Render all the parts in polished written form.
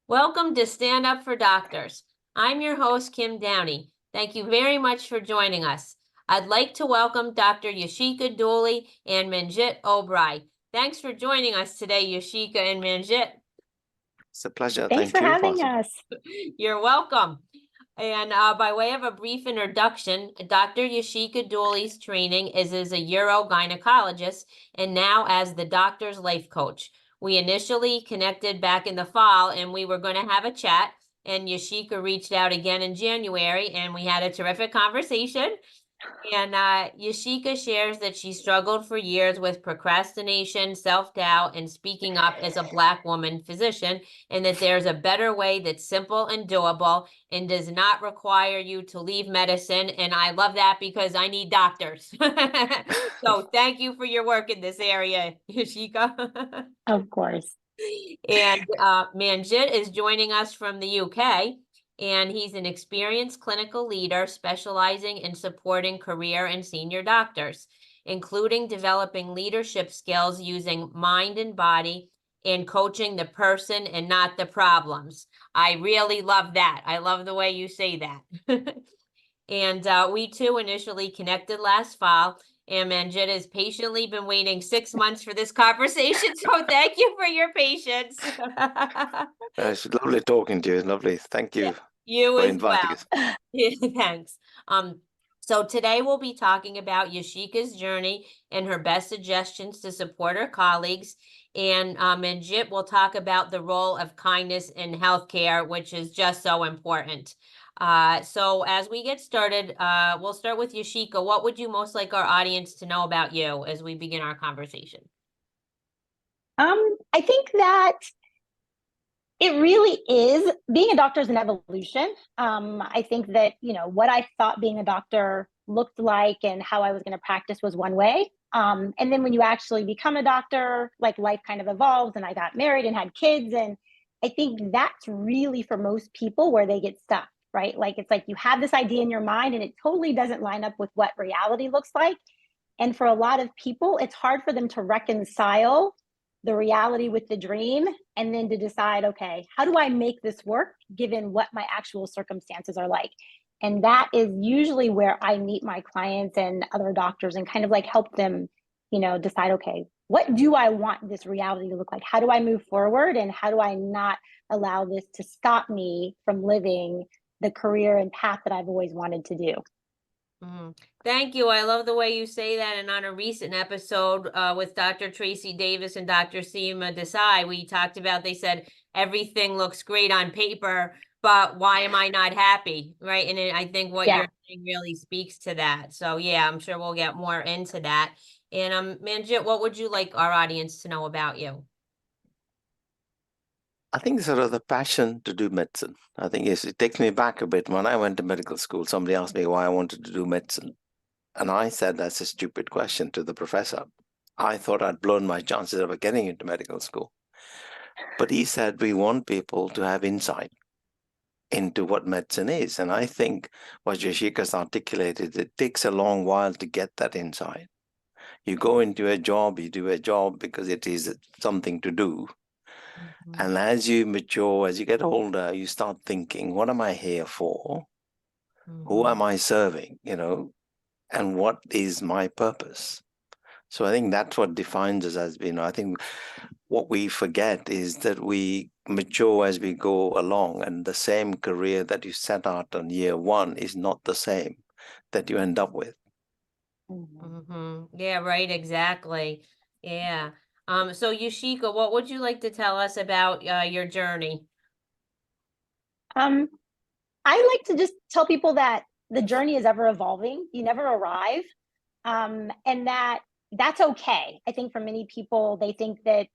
Welcome to Stand Up for Doctors. I'm your host, Kim Downey. Thank you very much for joining us. I'd like to welcome Dr. Yashika Dooley and Manjit Obhrai. Thanks for joining us today, Yashika and Manjit. It's a pleasure. Thanks for having us. You're welcome. And by way of a brief introduction, Dr. Yashika Dooley's training is as a urogynecologist and now as the doctor's life coach. We initially connected back in the fall and we were going to have a chat, and Yashika reached out again in January and we had a terrific conversation. And Yashika shares that she struggled for years with procrastination, self-doubt, and speaking up as a Black woman physician, and that there's a better way that's simple and doable and does not require you to leave medicine. And I love that because I need doctors. So thank you for your work in this area, Yashika. Of course. And Manjit is joining us from the UK. And he's an experienced clinical leader specializing in supporting career and senior doctors, including developing leadership skills using mind and body and coaching the person and not the problems. I really love that. I love the way you say that. And we too initially connected last fall, and Manjit has patiently been waiting 6 months for this conversation. So thank you for your patience. It's lovely talking to you. It's lovely. Thank you. You for as inviting well. us. Thanks. So today we'll be talking about Yashika's journey and her best suggestions to support her colleagues. And Manjit will talk about the role of kindness in healthcare, which is just so important. So as we get started, we'll start with Yashika. What would you most like our audience to know about you as we begin our conversation? I think that it really is, being a doctor is an evolution. I think that, what I thought being a doctor looked like and how I was going to practice was one way. And then when you actually become a doctor, like, life kind of evolves, and I got married and had kids. And I think that's really, for most people, where they get stuck, right? Like, it's like you have this idea in your mind and it totally doesn't line up with what reality looks like. And for a lot of people, it's hard for them to reconcile the reality with the dream, and then to decide, okay, how do I make this work given what my actual circumstances are like? And that is usually where I meet my clients and other doctors and kind of like help them, decide, okay, what do I want this reality to look like? How do I move forward? And how do I not allow this to stop me from living the career and path that I've always wanted to do? Thank you. I love the way you say that. And on a recent episode with Dr. Tracy Davis and Dr. Seema Desai, we talked about, they said, everything looks great on paper, but why am I not happy? Right. And I think what you're saying really speaks to that. So yeah, I'm sure we'll get more into that. And Manjit, what would you like our audience to know about you? I think sort of the passion to do medicine. I think it takes me back a bit. When I went to medical school, somebody asked me why I wanted to do medicine. And I said, that's a stupid question to the professor. I thought I'd blown my chances of getting into medical school. But he said, we want people to have insight into what medicine is. And I think what Yashika's articulated, it takes a long while to get that insight. You go into a job, you do a job because it is something to do. And as you mature, as you get older, you start thinking, what am I here for? Who am I serving? And what is my purpose? So I think that's what defines us as being. I think what we forget is that we mature as we go along, and the same career that you set out on year one is not the same that you end up with. Yeah, right. Exactly. Yeah. So Yashika, what would you like to tell us about your journey? I like to just tell people that the journey is ever evolving. You never arrive. And that's okay. I think for many people, they think that,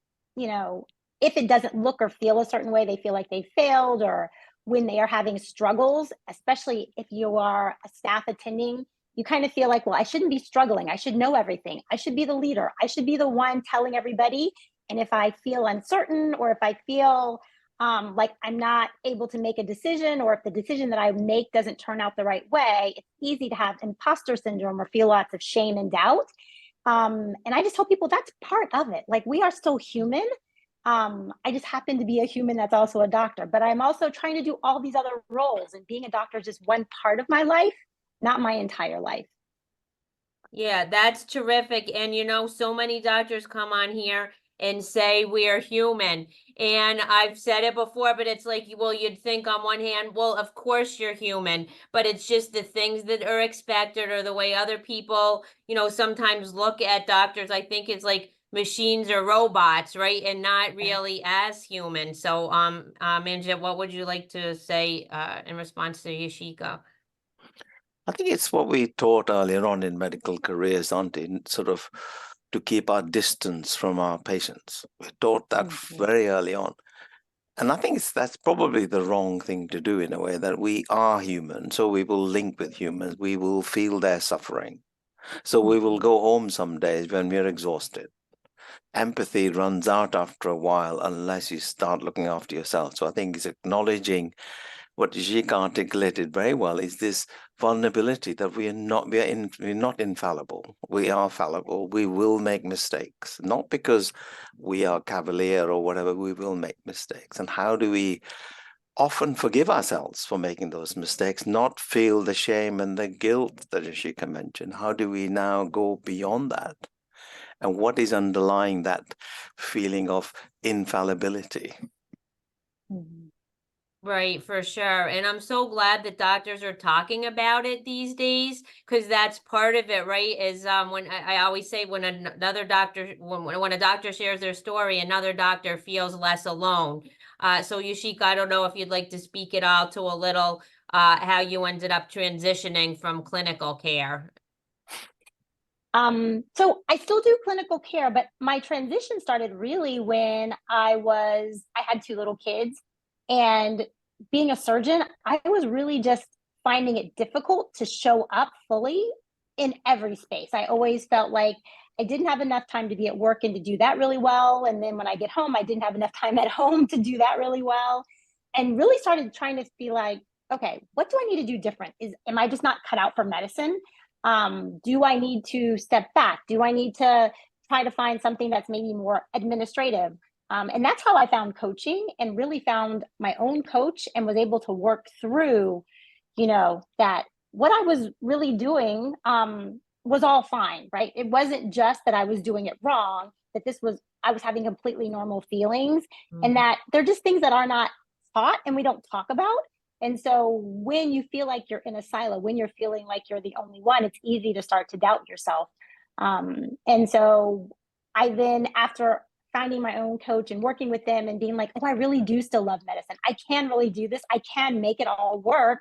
if it doesn't look or feel a certain way, they feel like they failed, or when they are having struggles, especially if you are a staff attending, you kind of feel like, well, I shouldn't be struggling. I should know everything. I should be the leader. I should be the one telling everybody. And if I feel uncertain, or if I feel like I'm not able to make a decision, or if the decision that I make doesn't turn out the right way, it's easy to have imposter syndrome or feel lots of shame and doubt. And I just tell people that's part of it. Like, we are still human. I just happen to be a human that's also a doctor, but I'm also trying to do all these other roles, and being a doctor is just one part of my life, not my entire life. Yeah, that's terrific. And so many doctors come on here and say we're human. And I've said it before, but it's like, well, you'd think on one hand, well, of course you're human, but it's just the things that are expected or the way other people, sometimes look at doctors. I think it's like machines or robots, right? And not really as human. So, Manjit, what would you like to say in response to Yashika? I think it's what we taught earlier on in medical careers, aren't it? Sort of to keep our distance from our patients. We taught that very early on. And I think that's probably the wrong thing to do in a way, that we are human. So we will link with humans. We will feel their suffering. So we will go home some days when we're exhausted. Empathy runs out after a while unless you start looking after yourself. So I think it's acknowledging what Yashika articulated very well, is this vulnerability that we're not infallible. We are fallible. We will make mistakes, not because we are cavalier or whatever. We will make mistakes. And how do we often forgive ourselves for making those mistakes, not feel the shame and the guilt that Yashika mentioned? How do we now go beyond that? And what is underlying that feeling of infallibility? Right, for sure. And I'm so glad that doctors are talking about it these days, because that's part of it, right? Is when I always say when another doctor when a doctor shares their story, another doctor feels less alone. So Yashika, I don't know if you'd like to speak at all to a little how you ended up transitioning from clinical care. So I still do clinical care, but my transition started really when I had two little kids, and being a surgeon, I was really just finding it difficult to show up fully in every space. I always felt like I didn't have enough time to be at work and to do that really well. And then when I get home, I didn't have enough time at home to do that really well. And really started trying to be like, okay, what do I need to do different? Am I just not cut out for medicine? Do I need to step back? Do I need to try to find something that's maybe more administrative? And that's how I found coaching, and really found my own coach, and was able to work through, that what I was really doing was all fine, right? It wasn't just that I was doing it wrong, that I was having completely normal feelings, and that they're just things that are not taught and we don't talk about. And so when you feel like you're in a silo, when you're feeling like you're the only one, it's easy to start to doubt yourself. And so I then, after finding my own coach and working with them and being like, oh, I really do still love medicine. I can really do this. I can make it all work.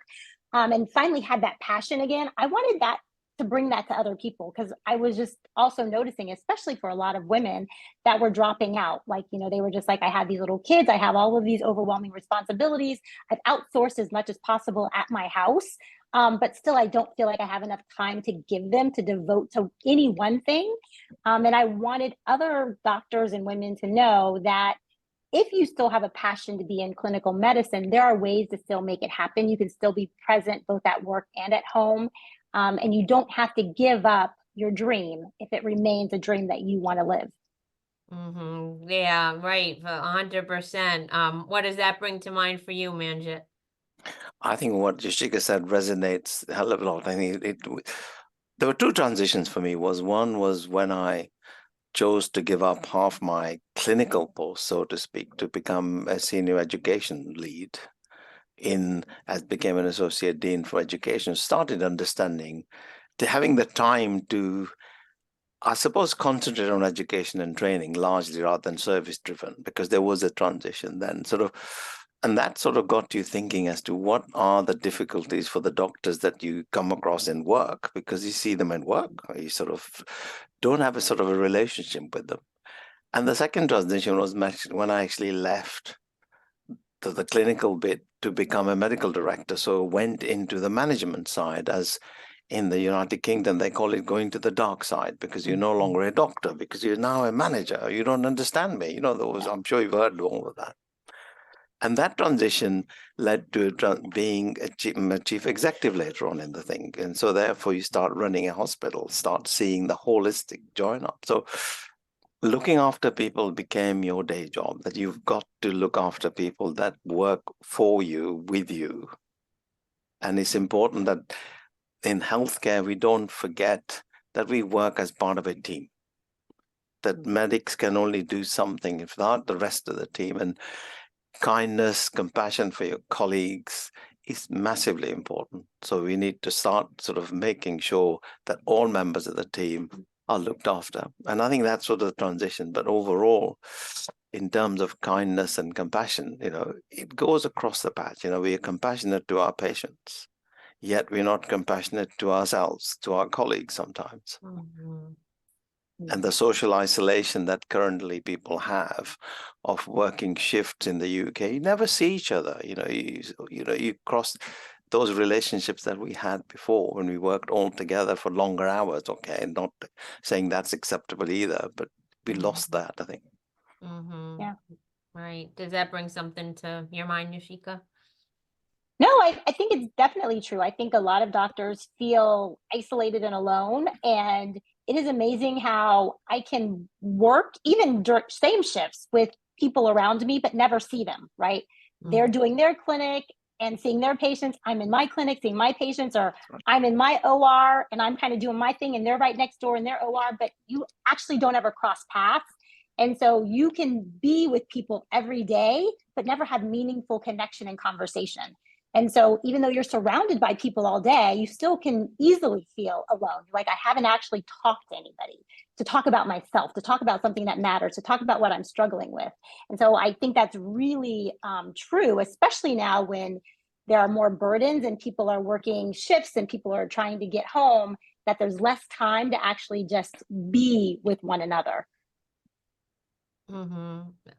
And finally had that passion again. I wanted that to bring that to other people, because I was just also noticing, especially for a lot of women that were dropping out. Like, they were just like, I have these little kids. I have all of these overwhelming responsibilities. I've outsourced as much as possible at my house. But still, I don't feel like I have enough time to give them to devote to any one thing. And I wanted other doctors and women to know that if you still have a passion to be in clinical medicine, there are ways to still make it happen. You can still be present both at work and at home. And you don't have to give up your dream if it remains a dream that you want to live. Yeah, right. 100%. What does that bring to mind for you, Manjit? I think what Yashika said resonates a hell of a lot. I think there were two transitions for me. One was when I chose to give up half my clinical post, so to speak, to become a senior education lead as became an associate dean for education. Started understanding, to having the time to, I suppose, concentrate on education and training largely rather than service driven, because there was a transition then and that sort of got you thinking as to what are the difficulties for the doctors that you come across in work, because you see them in work, you sort of don't have a sort of a relationship with them. And the second transition was when I actually left the clinical bit to become a medical director. So went into the management side, as in the United Kingdom, they call it going to the dark side, because you're no longer a doctor, because you're now a manager. You don't understand me. I'm sure you've heard all of that. And that transition led to being a chief executive later on in the thing. And so therefore you start running a hospital, start seeing the holistic join up. So looking after people became your day job, that you've got to look after people that work for you, with you. And it's important that in healthcare, we don't forget that we work as part of a team, that medics can only do something without the rest of the team. And kindness, compassion for your colleagues is massively important. So we need to start sort of making sure that all members of the team are looked after. And I think that's sort of the transition. But overall, in terms of kindness and compassion, it goes across the patch. We are compassionate to our patients, yet we're not compassionate to ourselves, to our colleagues sometimes. Mhm. And the social isolation that currently people have of working shifts in the UK, you never see each other. You cross those relationships that we had before when we worked all together for longer hours. Okay, not saying that's acceptable either, but we lost that, I think. Mhm. Yeah. Right. Does that bring something to your mind, Yashika? No, I think it's definitely true. I think a lot of doctors feel isolated and alone. And it is amazing how I can work even during same shifts with people around me, but never see them, right? They're doing their clinic and seeing their patients. I'm in my clinic seeing my patients, or I'm in my OR and I'm kind of doing my thing and they're right next door in their OR, but you actually don't ever cross paths. And so you can be with people every day, but never have meaningful connection and conversation. And so even though you're surrounded by people all day, you still can easily feel alone. Like, I haven't actually talked to anybody to talk about myself, to talk about something that matters, to talk about what I'm struggling with. And so I think that's really true, especially now when there are more burdens and people are working shifts and people are trying to get home, that there's less time to actually just be with one another.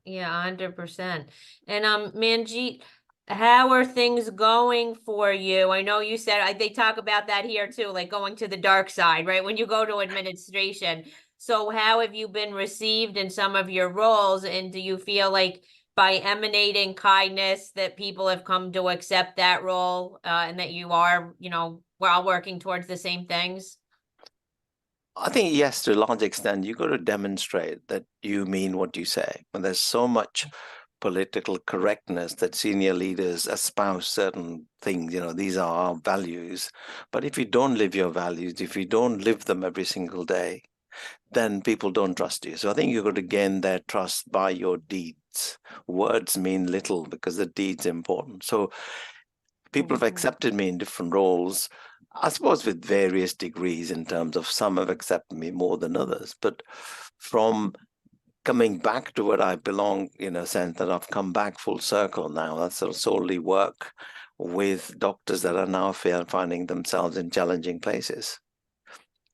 Yeah, 100%. And Manjit, how are things going for you? I know you said they talk about that here too, like going to the dark side, right? When you go to administration. So how have you been received in some of your roles? And do you feel like by emanating kindness that people have come to accept that role, and that you are, we're all working towards the same things? I think, yes, to a large extent, you've got to demonstrate that you mean what you say. And there's so much political correctness that senior leaders espouse certain things, these are our values. But if you don't live your values, if you don't live them every single day, then people don't trust you. So I think you've got to gain their trust by your deeds. Words mean little because the deed's important. So people have accepted me in different roles, I suppose with various degrees in terms of some have accepted me more than others. But from coming back to what I belong, in a sense that I've come back full circle now, that's sort of solely work with doctors that are now finding themselves in challenging places.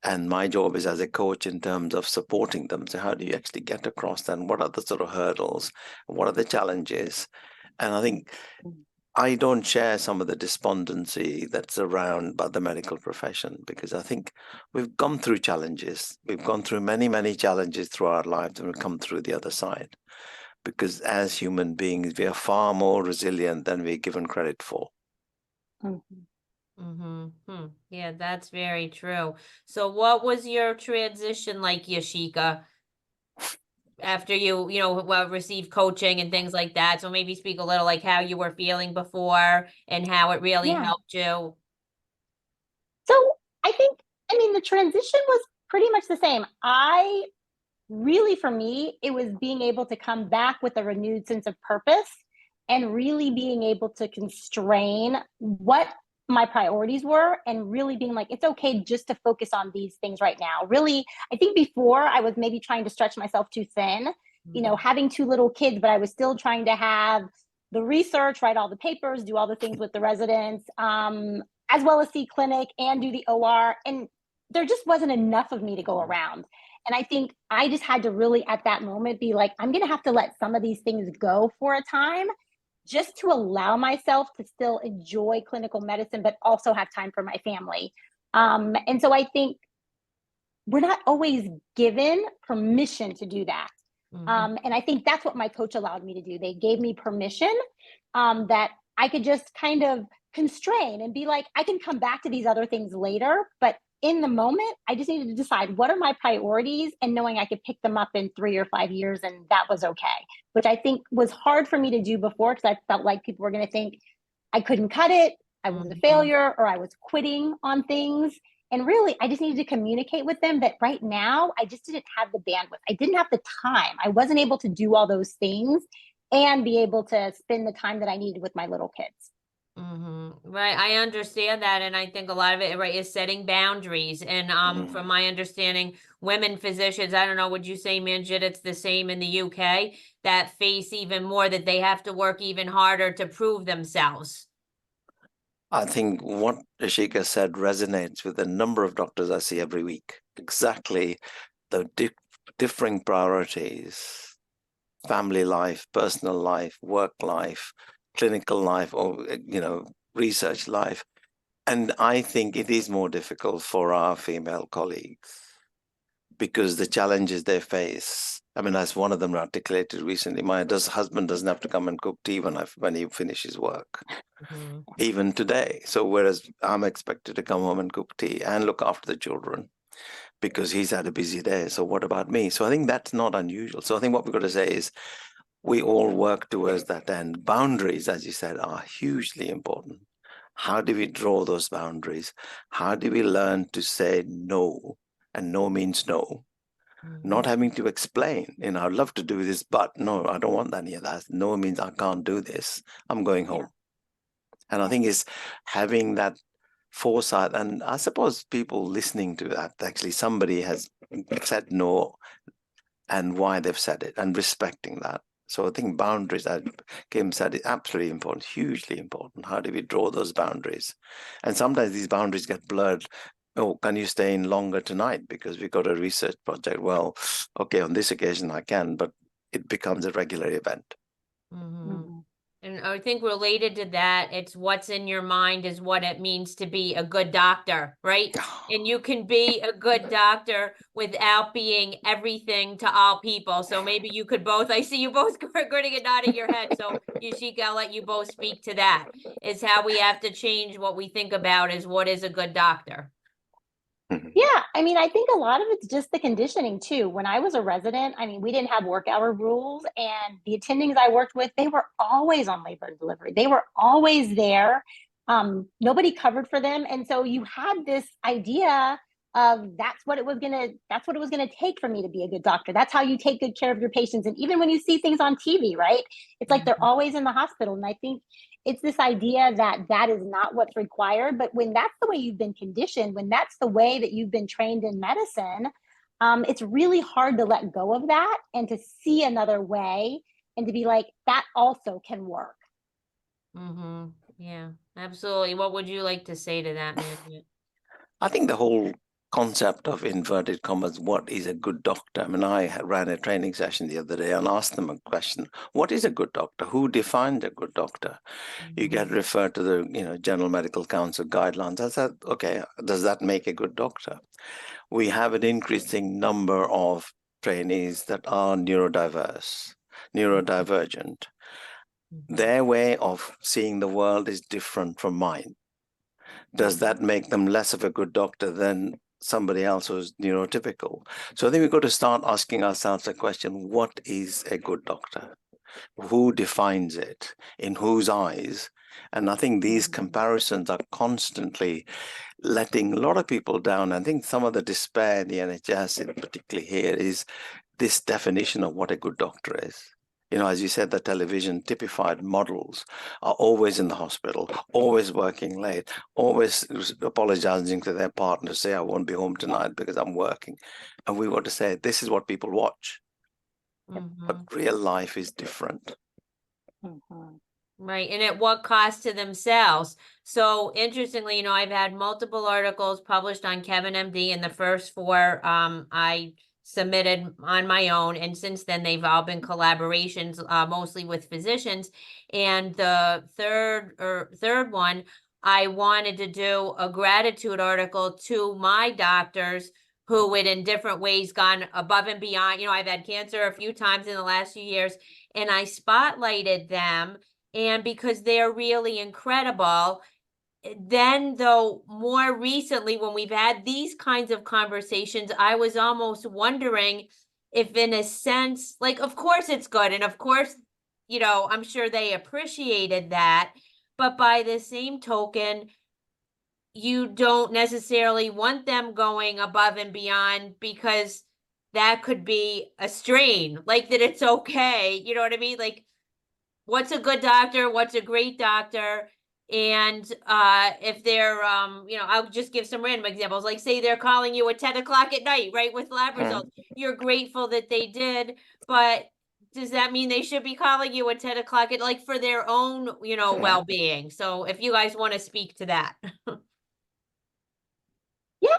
And my job is as a coach in terms of supporting them. So how do you actually get across that? And what are the sort of hurdles? What are the challenges? And I think I don't share some of the despondency that's around by the medical profession, because I think we've gone through challenges. We've gone through many, many challenges through our lives, and we've come through the other side. Because as human beings, we are far more resilient than we're given credit for. Yeah, that's very true. So what was your transition like, Yashika, after you received coaching and things like that? So maybe speak a little like how you were feeling before and how it really Yeah. helped you. So I mean, the transition was pretty much the same. For me, it was being able to come back with a renewed sense of purpose and really being able to constrain what my priorities were, and really being like, it's okay just to focus on these things right now. Really, I think before I was maybe trying to stretch myself too thin, having two little kids, but I was still trying to have the research, write all the papers, do all the things with the residents, as well as see clinic and do the OR. And there just wasn't enough of me to go around. And I think I just had to really at that moment be like, I'm going to have to let some of these things go for a time, just to allow myself to still enjoy clinical medicine, but also have time for my family. And so I think we're not always given permission to do that. And I think that's what my coach allowed me to do. They gave me permission that I could just kind of constrain and be like, I can come back to these other things later, but in the moment, I just needed to decide what are my priorities and knowing I could pick them up in 3 or 5 years and that was okay, which I think was hard for me to do before because I felt like people were going to think I couldn't cut it, I was a failure, or I was quitting on things. And really, I just needed to communicate with them that right now, I just didn't have the bandwidth. I didn't have the time. I wasn't able to do all those things and be able to spend the time that I needed with my little kids. Right. I understand that. And I think a lot of it, right, is setting boundaries. And from my understanding, women physicians, I don't know, would you say, Manjit, it's the same in the UK, that face even more that they have to work even harder to prove themselves? I think what Yashika said resonates with a number of doctors I see every week. Exactly the differing priorities, family life, personal life, work life, clinical life, or research life. And I think it is more difficult for our female colleagues because the challenges they face. I mean, as one of them articulated recently, my husband doesn't have to come and cook tea when he finishes work, even today. So whereas I'm expected to come home and cook tea and look after the children because he's had a busy day. So what about me? So I think that's not unusual. So I think what we've got to say is we all work towards that end. Boundaries, as you said, are hugely important. How do we draw those boundaries? How do we learn to say no? And no means no. Not having to explain, I'd love to do this, but no, I don't want any of that. No means I can't do this. I'm going home. And I think it's having that foresight. And I suppose people listening to that, actually somebody has said no and why they've said it and respecting that. So I think boundaries, as Kim said, is absolutely important, hugely important. How do we draw those boundaries? And sometimes these boundaries get blurred. Oh, can you stay in longer tonight because we've got a research project? Well, okay, on this occasion I can, but it becomes a regular event. And I think related to that, it's what's in your mind is what it means to be a good doctor, right? And you can be a good doctor without being everything to all people. So maybe you could both, I see you both grinning and nodding your head. So Yashika, I'll let you both speak to that. Is how we have to change what we think about is what is a good doctor. Yeah, I mean, I think a lot of it's just the conditioning too. When I was a resident, I mean, we didn't have work hour rules, and the attendings I worked with, they were always on labor and delivery. They were always there. Nobody covered for them, and so you had this idea of that's what it was gonna take for me to be a good doctor. That's how you take good care of your patients. And even when you see things on TV, right? It's like they're always in the hospital, and I think it's this idea that that is not what's required. But when that's the way you've been conditioned, when that's the way that you've been trained in medicine, it's really hard to let go of that and to see another way and to be like, that also can work. Yeah, absolutely. What would you like to say to that, Manjit? I think the whole concept of inverted commas, what is a good doctor? I mean, I ran a training session the other day and asked them a question: what is a good doctor? Who defines a good doctor? You get referred to the General Medical Council guidelines. I said, okay, does that make a good doctor? We have an increasing number of trainees that are neurodivergent. Their way of seeing the world is different from mine. Does that make them less of a good doctor than somebody else who's neurotypical? So I think we've got to start asking ourselves a question: what is a good doctor? Who defines it? In whose eyes? And I think these comparisons are constantly letting a lot of people down. I think some of the despair in the NHS, particularly here, is this definition of what a good doctor is. As you said, the television typified models are always in the hospital, always working late, always apologizing to their partner, say, I won't be home tonight because I'm working. And we want to say, this is what people watch. But real life is different. Right. And at what cost to themselves? So interestingly, I've had multiple articles published on Kevin MD, and the first 4 I submitted on my own. And since then, they've all been collaborations, mostly with physicians. And the third one, I wanted to do a gratitude article to my doctors who had in different ways gone above and beyond. I've had cancer a few times in the last few years, and I spotlighted them. And because they're really incredible, then though, more recently, when we've had these kinds of conversations, I was almost wondering if in a sense, like, of course it's good. And of course, I'm sure they appreciated that. But by the same token, you don't necessarily want them going above and beyond because that could be a strain, like that it's okay. You know what I mean? Like, what's a good doctor, what's a great doctor, and if they're I'll just give some random examples, like say they're calling you at 10 o'clock at night, right, with lab results. You're grateful that they did, but does that mean they should be calling you at 10 o'clock at, like, for their own well-being? So if you guys want to speak to that. Yeah,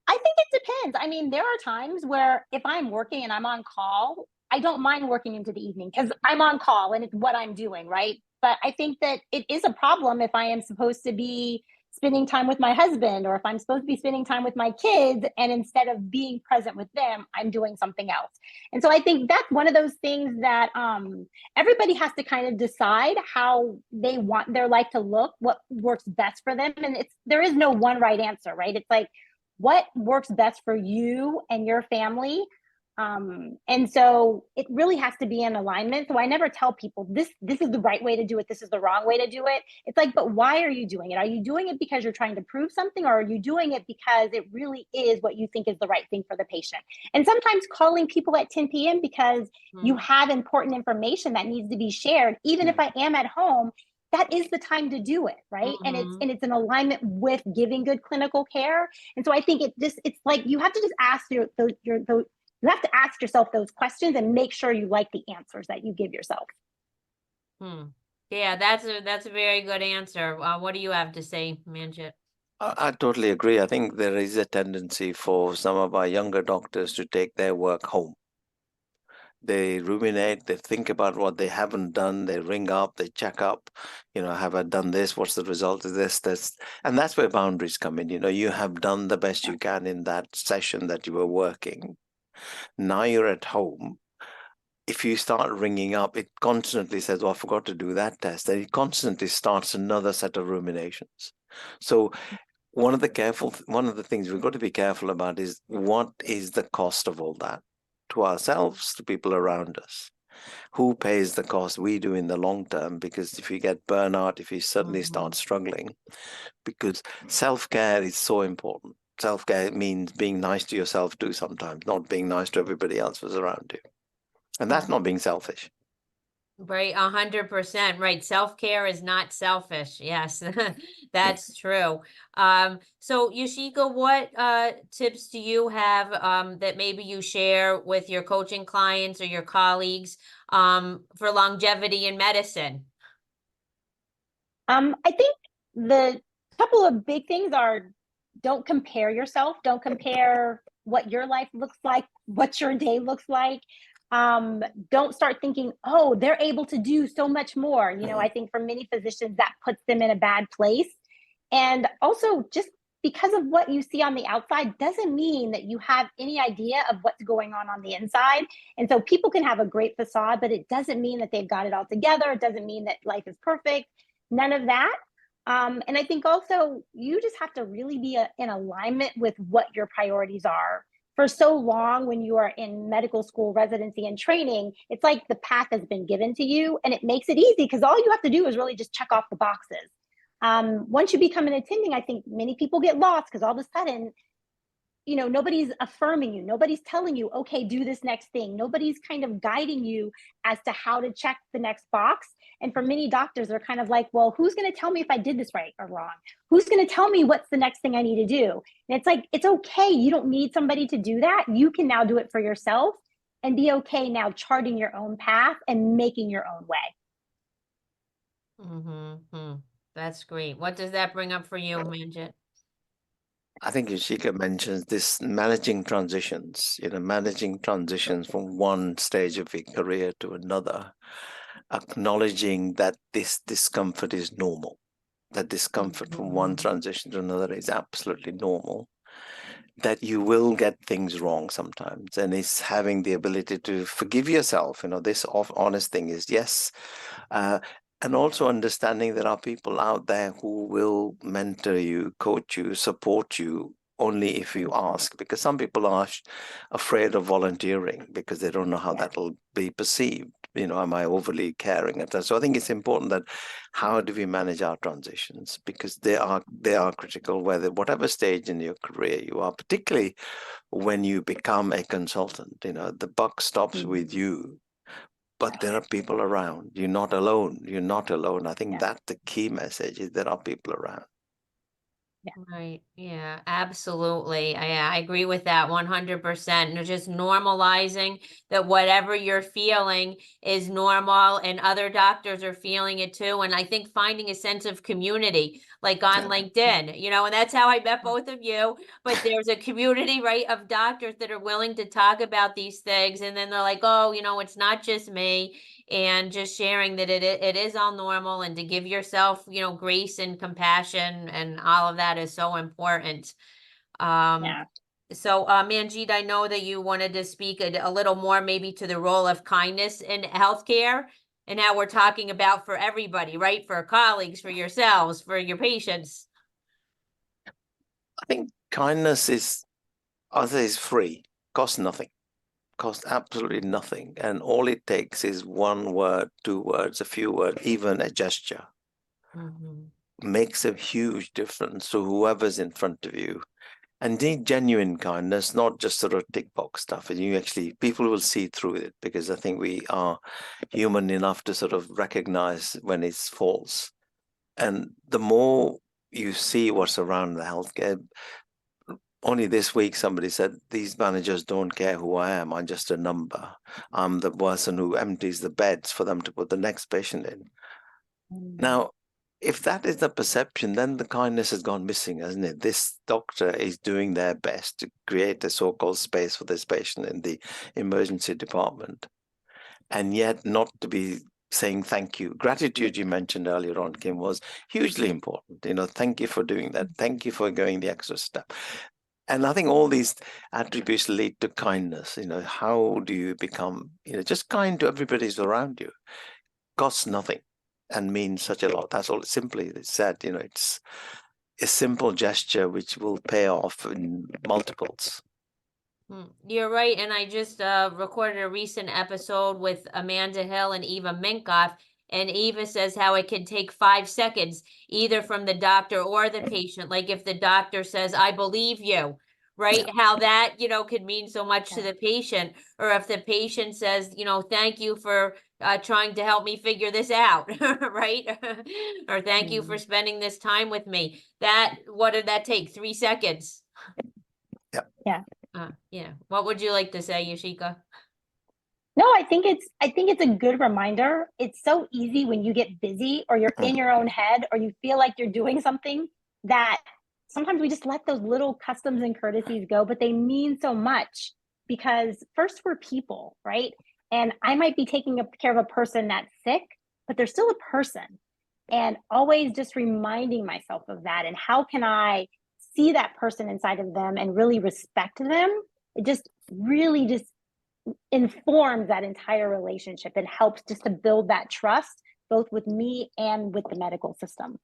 I think it depends. I mean, there are times where if I'm working and I'm on call, I don't mind working into the evening because I'm on call and it's what I'm doing, right? But I think that it is a problem if I am supposed to be spending time with my husband, or if I'm supposed to be spending time with my kids, and instead of being present with them, I'm doing something else. And so I think that's one of those things that everybody has to kind of decide how they want their life to look, what works best for them. And there is no one right answer, right? It's like, what works best for you and your family. And so it really has to be in alignment. So I never tell people this is the right way to do it, this is the wrong way to do it. It's like, but why are you doing it? Are you doing it because you're trying to prove something, or are you doing it because it really is what you think is the right thing for the patient? And sometimes calling people at 10 p.m. because you have important information that needs to be shared, even if I am at home, that is the time to do it, right? And it's in alignment with giving good clinical care. And so I think it's like you have to just ask you have to ask yourself those questions and make sure you like the answers that you give yourself. Yeah, that's a very good answer. What do you have to say, Manjit? I totally agree. I think there is a tendency for some of our younger doctors to take their work home. They ruminate, they think about what they haven't done, they ring up, they check up, have I done this? What's the result of this? And that's where boundaries come in. You have done the best you can in that session that you were working. Now you're at home. If you start ringing up, it constantly says, oh, I forgot to do that test. And it constantly starts another set of ruminations. So one of the things we've got to be careful about is, what is the cost of all that to ourselves, to people around us? Who pays the cost? We do in the long term, because if you get burnout, if you suddenly start struggling, because self-care is so important. Self-care means being nice to yourself too sometimes, not being nice to everybody else who's around you. And that's not being selfish. Right, 100%. Right. Self-care is not selfish. Yes, that's true. So Yashika, what tips do you have that maybe you share with your coaching clients or your colleagues for longevity in medicine? I think the couple of big things are, don't compare yourself. Don't compare what your life looks like, what your day looks like. Don't start thinking, oh, they're able to do so much more. I think for many physicians that puts them in a bad place. And also, just because of what you see on the outside doesn't mean that you have any idea of what's going on the inside. And so people can have a great facade, but it doesn't mean that they've got it all together. It doesn't mean that life is perfect. None of that. And I think also you just have to really be in alignment with what your priorities are. For so long, when you are in medical school, residency, and training, it's like the path has been given to you, and it makes it easy because all you have to do is really just check off the boxes. Once you become an attending, I think many people get lost because all of a sudden, nobody's affirming you. Nobody's telling you, okay, do this next thing. Nobody's kind of guiding you as to how to check the next box. And for many doctors, they're kind of like, well, who's going to tell me if I did this right or wrong? Who's going to tell me what's the next thing I need to do? And it's like, it's okay. You don't need somebody to do that. You can now do it for yourself and be okay now charting your own path and making your own way. That's great. What does that bring up for you, Manjit? I think Yashika mentions this managing transitions, managing transitions from one stage of your career to another, acknowledging that this discomfort is normal, that discomfort from one transition to another is absolutely normal, that you will get things wrong sometimes, and it's having the ability to forgive yourself. This honest thing is, yes, And also understanding there are people out there who will mentor you, coach you, support you only if you ask, because some people are afraid of volunteering because they don't know how that'll be perceived. Am I overly caring? So I think it's important that how do we manage our transitions, because they are critical, whatever stage in your career you are, particularly when you become a consultant. The buck stops with you. But there are people around. You're not alone. You're not alone. I think that's the key message, is there are people around. Right. Yeah, absolutely. I agree with that 100%. And just normalizing that whatever you're feeling is normal and other doctors are feeling it too. And I think finding a sense of community, like on LinkedIn, and that's how I met both of you. But there's a community, right, of doctors that are willing to talk about these things. And then they're like, oh, it's not just me. And just sharing that it is all normal, and to give yourself, grace and compassion and all of that is so important. So Manjit, I know that you wanted to speak a little more maybe to the role of kindness in healthcare, and how we're talking about for everybody, right? For colleagues, for yourselves, for your patients. I think kindness is free, costs nothing. Cost absolutely nothing, and all it takes is one word, two words, a few words, even a gesture. Makes a huge difference to whoever's in front of you. And need genuine kindness, not just sort of tick box stuff. And people will see through it, because I think we are human enough to sort of recognize when it's false. And the more you see what's around the healthcare, only this week somebody said, these managers don't care who I am. I'm just a number. I'm the person who empties the beds for them to put the next patient in. Now, if that is the perception, then the kindness has gone missing, hasn't it? This doctor is doing their best to create a so-called space for this patient in the emergency department, and yet not to be saying thank you. Gratitude, you mentioned earlier on, Kim, was hugely important. Thank you for doing that. Thank you for going the extra step. And I think all these attributes lead to kindness. How do you become, just kind to everybody who's around you? Costs nothing and means such a lot. That's all simply said. It's a simple gesture which will pay off in multiples. You're right. And I just recorded a recent episode with Amanda Hill and Eva Minkoff. And Eva says how it can take 5 seconds, either from the doctor or the patient. Like if the doctor says, I believe you, right? How that, could mean so much to the patient. Or if the patient says, thank you for trying to help me figure this out, right? Or thank you for spending this time with me. What did that take? 3 seconds. Yeah. What would you like to say, Yashika? No, I think it's a good reminder. It's so easy when you get busy or you're in your own head or you feel like you're doing something, that sometimes we just let those little customs and courtesies go, but they mean so much, because first, we're people, right? And I might be taking care of a person that's sick, but they're still a person. And always just reminding myself of that, and how can I see that person inside of them and really respect them? It just really just informs that entire relationship and helps just to build that trust, both with me and with the medical system.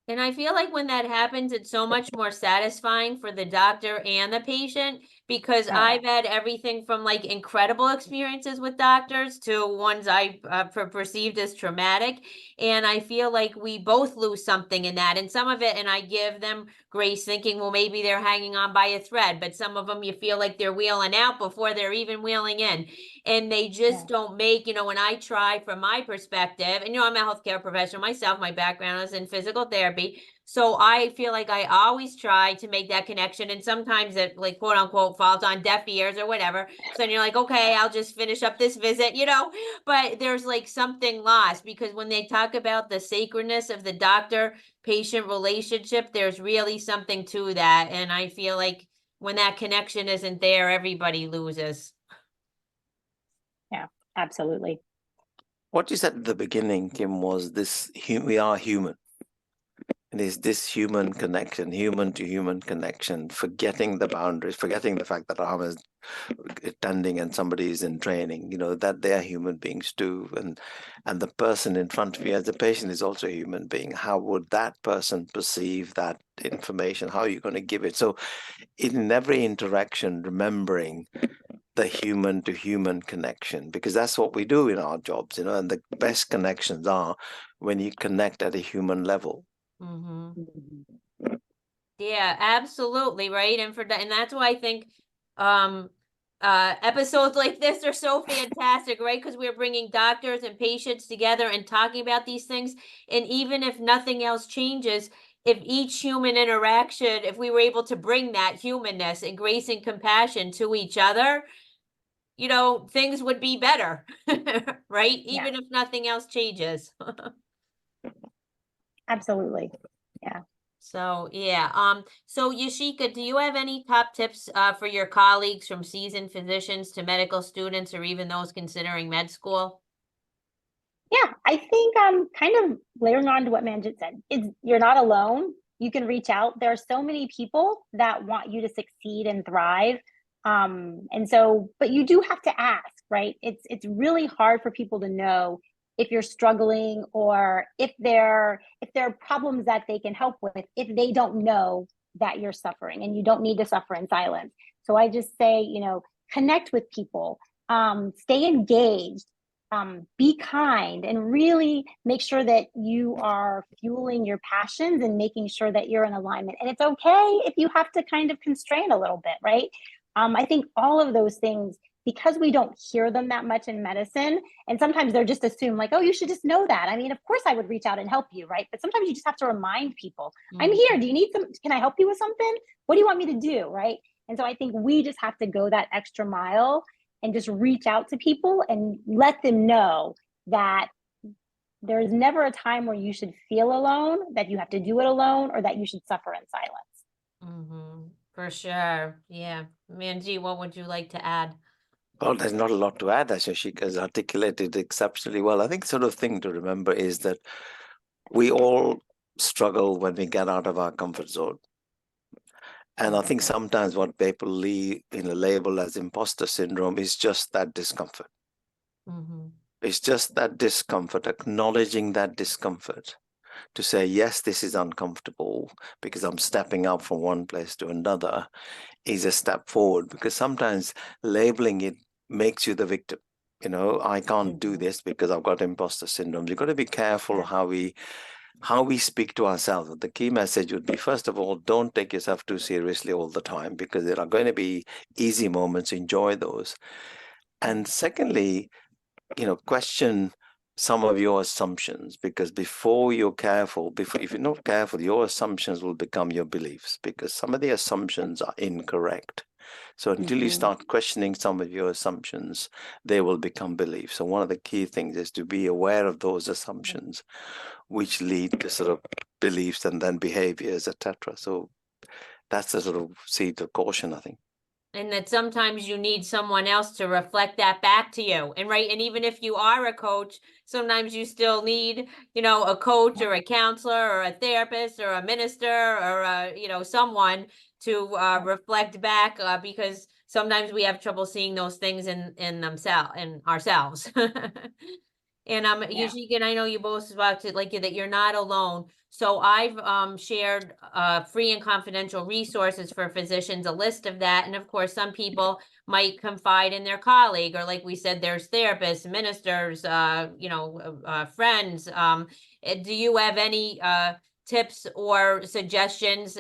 And I feel like when that happens, it's so much more satisfying for the doctor and the patient, because I've had everything from like incredible experiences with doctors to ones I perceived as traumatic. And I feel like we both lose something in that. And some of it, and I give them grace, thinking, well, maybe they're hanging on by a thread, but some of them you feel like they're wheeling out before they're even wheeling in. And they just don't make, when I try from my perspective, and I'm a healthcare professional myself, my background is in physical therapy. So I feel like I always try to make that connection. And sometimes it, like, quote unquote, falls on deaf ears or whatever. So then you're like, okay, I'll just finish up this visit, but there's like something lost, because when they talk about the sacredness of the doctor-patient relationship, there's really something to that. And I feel like when that connection isn't there, everybody loses. Yeah, absolutely. What you said at the beginning, Kim, was this: we are human. And is this human connection, human to human connection, forgetting the boundaries, forgetting the fact that I'm attending and somebody is in training, that they are human beings too. And the person in front of you as a patient is also a human being. How would that person perceive that information? How are you going to give it? So in every interaction, remembering the human to human connection, because that's what we do in our jobs, and the best connections are when you connect at a human level. Mm-hmm. Mhm. Yeah, absolutely, right. And that's why I think episodes like this are so fantastic, right? Because we're bringing doctors and patients together and talking about these things. And even if nothing else changes, if each human interaction, if we were able to bring that humanness and grace and compassion to each other, things would be better, right? Yeah, Even if nothing else changes. absolutely. Yeah. So yeah. So Yashika, do you have any top tips for your colleagues, from seasoned physicians to medical students, or even those considering med school? Yeah, I think kind of layering on to what Manjit said, you're not alone. You can reach out. There are so many people that want you to succeed and thrive. And so, but you do have to ask, right? It's really hard for people to know if you're struggling, or if there are problems that they can help with, if they don't know that you're suffering, and you don't need to suffer in silence. So I just say, connect with people, stay engaged, be kind, and really make sure that you are fueling your passions and making sure that you're in alignment. And it's okay if you have to kind of constrain a little bit, right? I think all of those things, because we don't hear them that much in medicine, and sometimes they're just assumed like, oh, you should just know that. I mean, of course I would reach out and help you, right? But sometimes you just have to remind people, I'm here. Do you need some? Can I help you with something? What do you want me to do, right? And so I think we just have to go that extra mile and just reach out to people and let them know that there's never a time where you should feel alone, that you have to do it alone, or that you should suffer in silence. Mm-hmm. For sure. Yeah. Manji, what would you like to add? Well, there's not a lot to add, as Yashika has articulated exceptionally well. I think sort of thing to remember is that we all struggle when we get out of our comfort zone. And I think sometimes what people label as imposter syndrome is just that discomfort. Mm-hmm. It's just that discomfort, acknowledging that discomfort to say, yes, this is uncomfortable because I'm stepping up from one place to another is a step forward, because sometimes labeling it makes you the victim. I can't do this because I've got imposter syndrome. You've got to be careful how we speak to ourselves. The key message would be, first of all, don't take yourself too seriously all the time, because there are going to be easy moments. Enjoy those. And secondly, question some of your assumptions, because if you're not careful, your assumptions will become your beliefs, because some of the assumptions are incorrect. So until you start questioning some of your assumptions, they will become beliefs. So one of the key things is to be aware of those assumptions, which lead to sort of beliefs and then behaviors, etc. So that's the sort of seed of caution, I think. And that sometimes you need someone else to reflect that back to you. And right. And even if you are a coach, sometimes you still need, a coach or a counselor or a therapist or a minister or, someone to reflect back, because sometimes we have trouble seeing those things in ourselves. And Yeah. Yashika, and I know you both about to like that you're not alone. So I've shared free and confidential resources for physicians, a list of that. And of course, some people might confide in their colleague, or like we said, there's therapists, ministers, friends. Do you have any tips or suggestions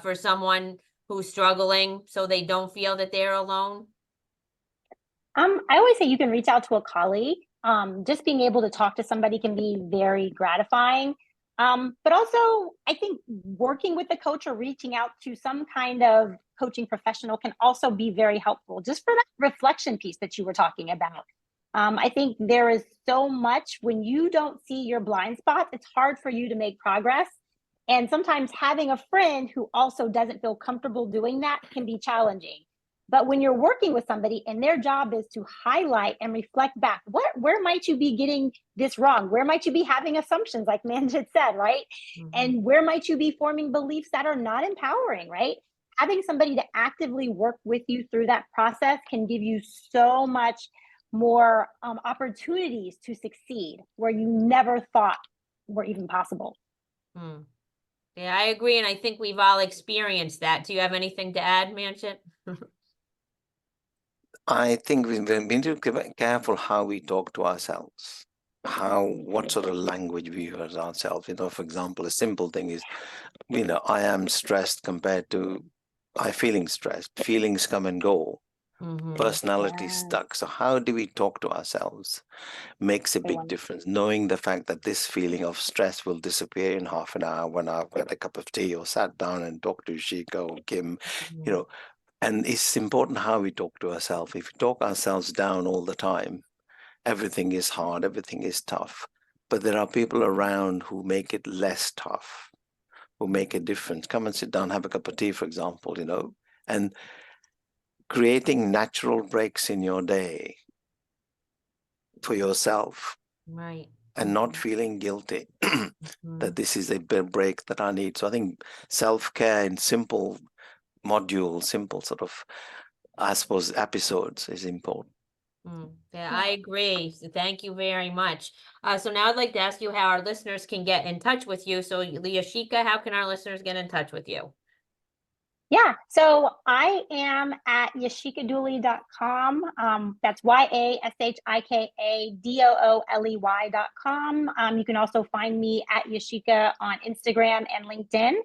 for someone who's struggling so they don't feel that they're alone? I always say you can reach out to a colleague. Just being able to talk to somebody can be very gratifying. But also, I think working with a coach or reaching out to some kind of coaching professional can also be very helpful, just for that reflection piece that you were talking about. I think there is so much when you don't see your blind spots, it's hard for you to make progress. And sometimes having a friend who also doesn't feel comfortable doing that can be challenging. But when you're working with somebody and their job is to highlight and reflect back, where might you be getting this wrong? Where might you be having assumptions, like Manjit said, right? And where might you be forming beliefs that are not empowering, right? Having somebody to actively work with you through that process can give you so much more opportunities to succeed where you never thought were even possible. Mm. Yeah, I agree. And I think we've all experienced that. Do you have anything to add, Manjit? I think we need to be careful how we talk to ourselves, what sort of language we use ourselves. For example, a simple thing is, I am stressed compared to I feeling stressed. Feelings come and go. Personality stuck. So how do we talk to ourselves makes a big difference. Knowing the fact that this feeling of stress will disappear in half an hour when I've had a cup of tea or sat down and talked to Yashika or Kim, and it's important how we talk to ourselves. If we talk ourselves down all the time, everything is hard, everything is tough. But there are people around who make it less tough, who make a difference. Come and sit down, have a cup of tea, for example, and creating natural breaks in your day for yourself, Right. and not feeling guilty that this is a break that I need. So I think self-care in simple modules, simple sort of, I suppose, episodes is important. Yeah, I agree. So thank you very much. So now I'd like to ask you how our listeners can get in touch with you. So Yashika, how can our listeners get in touch with you? Yeah, so I am at yashikadooley.com. That's YASHIKADOOLEY.com. You can also find me at Yashika on Instagram and LinkedIn.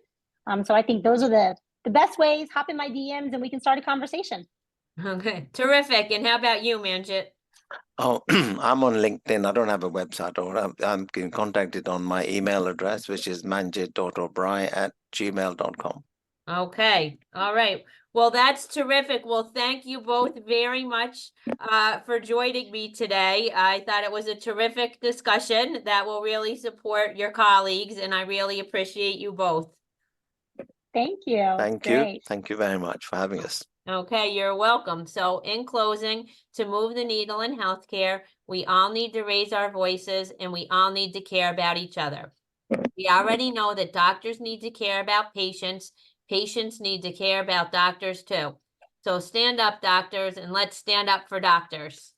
So I think those are the best ways. Hop in my DMs and we can start a conversation. Okay, terrific. And how about you, Manjit? Oh, I'm on LinkedIn. I don't have a website, or I'm contacted on my email address, which is manjit.obhrai@gmail.com. Okay, all right. Well, that's terrific. Well, thank you both very much for joining me today. I thought it was a terrific discussion that will really support your colleagues, and I really appreciate you both. Thank you. Thank you. Thank you very much for having us. Okay, you're welcome. So in closing, to move the needle in healthcare, we all need to raise our voices and we all need to care about each other. We already know that doctors need to care about patients. Patients need to care about doctors too. So stand up, doctors, and let's stand up for doctors.